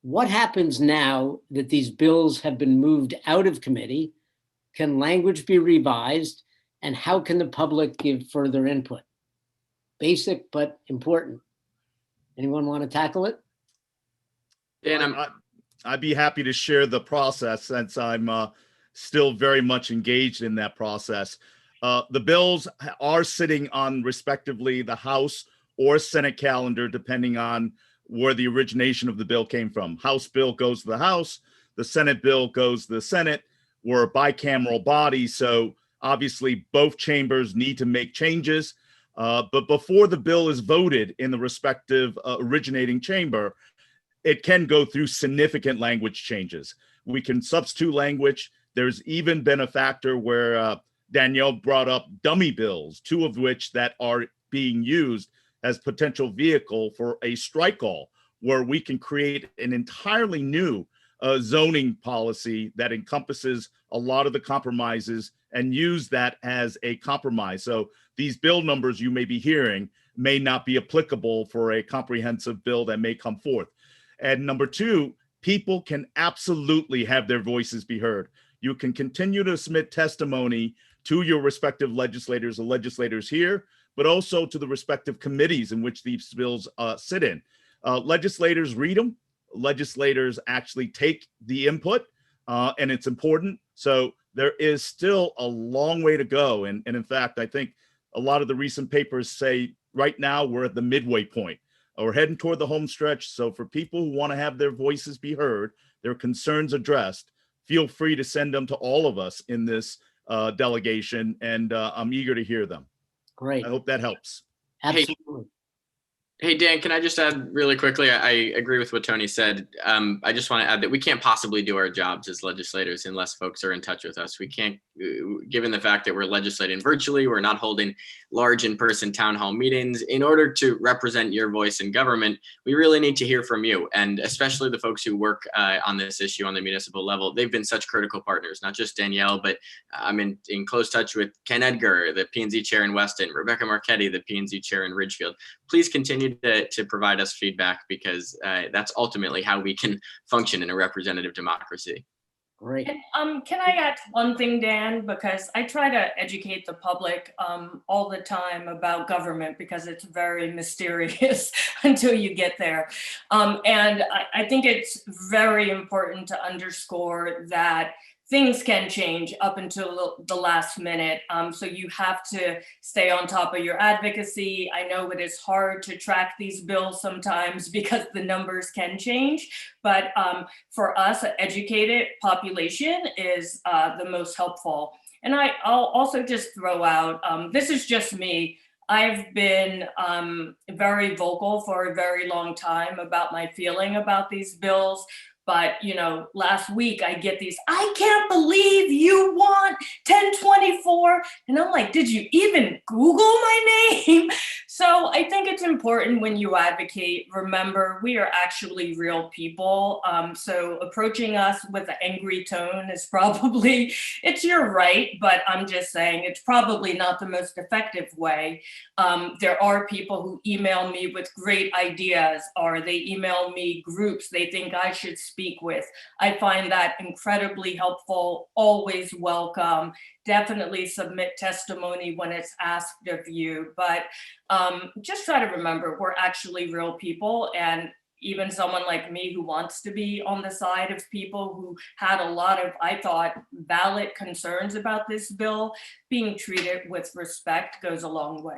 What happens now that these bills have been moved out of committee? Can language be revised? And how can the public give further input? Basic, but important. Anyone want to tackle it? Dan, I'd be happy to share the process since I'm still very much engaged in that process. The bills are sitting on respectively the House or Senate calendar, depending on where the origination of the bill came from. House bill goes to the House, the Senate bill goes to the Senate. We're a bicameral body, so obviously both chambers need to make changes. But before the bill is voted in the respective originating chamber, it can go through significant language changes. We can substitute language. There's even been a factor where Danielle brought up dummy bills, two of which that are being used as potential vehicle for a strike all, where we can create an entirely new zoning policy that encompasses a lot of the compromises and use that as a compromise. So these bill numbers you may be hearing may not be applicable for a comprehensive bill that may come forth. And number two, people can absolutely have their voices be heard. You can continue to submit testimony to your respective legislators, the legislators here, but also to the respective committees in which these bills sit in. Legislators read them. Legislators actually take the input, and it's important. So there is still a long way to go. And in fact, I think a lot of the recent papers say right now we're at the midway point. We're heading toward the home stretch. So for people who want to have their voices be heard, their concerns addressed, feel free to send them to all of us in this delegation, and I'm eager to hear them. Great. I hope that helps. Absolutely. Hey, Dan, can I just add really quickly? I agree with what Tony said. I just want to add that we can't possibly do our jobs as legislators unless folks are in touch with us. We can't, given the fact that we're legislating virtually, we're not holding large in-person town hall meetings. In order to represent your voice in government, we really need to hear from you, and especially the folks who work on this issue on the municipal level. They've been such critical partners, not just Danielle, but I'm in close touch with Ken Edgar, the P&Z chair in Weston, Rebecca Marchetti, the P&Z chair in Ridgefield. Please continue to provide us feedback, because that's ultimately how we can function in a representative democracy. Great. And, can I add one thing, Dan? Because I try to educate the public all the time about government, because it's very mysterious until you get there. And I think it's very important to underscore that things can change up until the last minute. So you have to stay on top of your advocacy. I know it is hard to track these bills sometimes because the numbers can change, but for us, an educated population is the most helpful. And I'll also just throw out, this is just me. I've been very vocal for a very long time about my feeling about these bills. But, you know, last week I get these, I can't believe you want 1024. And I'm like, did you even Google my name? So I think it's important when you advocate, remember, we are actually real people. So approaching us with an angry tone is probably, it's your right, but I'm just saying it's probably not the most effective way. There are people who email me with great ideas, or they email me groups they think I should speak with. I find that incredibly helpful, always welcome. Definitely submit testimony when it's asked of you, but just try to remember we're actually real people, and even someone like me who wants to be on the side of people who had a lot of, I thought, valid concerns about this bill, being treated with respect goes a long way.